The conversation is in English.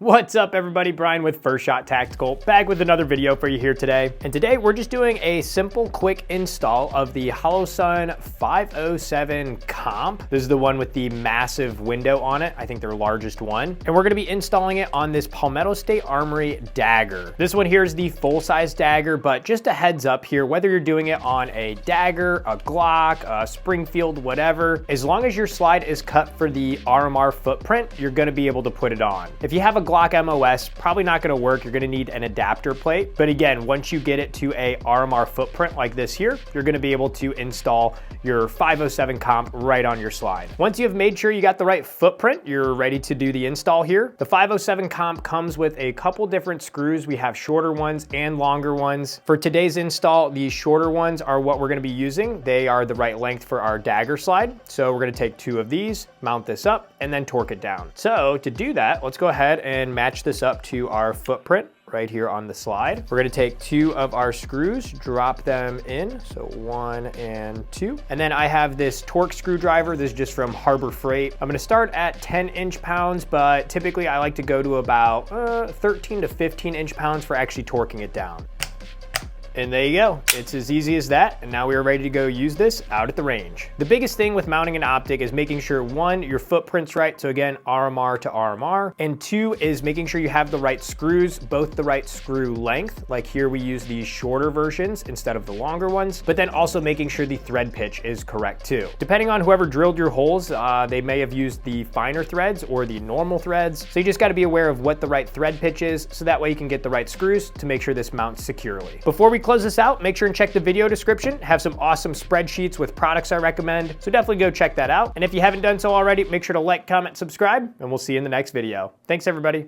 What's up everybody, Brian with First Shot Tactical, back with another video for you here today. And today we're just doing a simple quick install of the Holosun 507 comp. This is the one with the massive window on it, I think their largest one. And we're gonna be installing it on this Palmetto State Armory Dagger. This one here is the full-size dagger, but just a heads up here, whether you're doing it on a dagger, a Glock, a Springfield, whatever, as long as your slide is cut for the RMR footprint, you're gonna be able to put it on. If you have a Glock MOS, probably not gonna work. You're gonna need an adapter plate. But again, once you get it to a RMR footprint like this here, you're gonna be able to install your 507 comp right on your slide. Once you've made sure you got the right footprint, you're ready to do the install here. The 507 comp comes with a couple different screws. We have shorter ones and longer ones. For today's install, the shorter ones are what we're gonna be using. They are the right length for our dagger slide. So we're gonna take two of these, mount this up, and then torque it down. So to do that, let's go ahead and match this up to our footprint right here on the slide. We're gonna take two of our screws, drop them in, so 1 and 2. And then I have this torque screwdriver. This is just from Harbor Freight. I'm gonna start at 10 inch-pounds, but typically I like to go to about 13 to 15 inch-pounds for actually torquing it down. And there you go. It's as easy as that. And now we are ready to go use this out at the range. The biggest thing with mounting an optic is making sure, one, your footprint's right. So again, RMR to RMR. And two is making sure you have the right screws, both the right screw length. Like here we use these shorter versions instead of the longer ones, but then also making sure the thread pitch is correct too. Depending on whoever drilled your holes, they may have used the finer threads or the normal threads. So you just gotta be aware of what the right thread pitch is, so that way you can get the right screws to make sure this mounts securely. Before we close this out, make sure and check the video description. Have some awesome spreadsheets with products I recommend, so definitely go check that out. And if you haven't done so already, make sure to like, comment, subscribe, and we'll see you in the next video. Thanks everybody.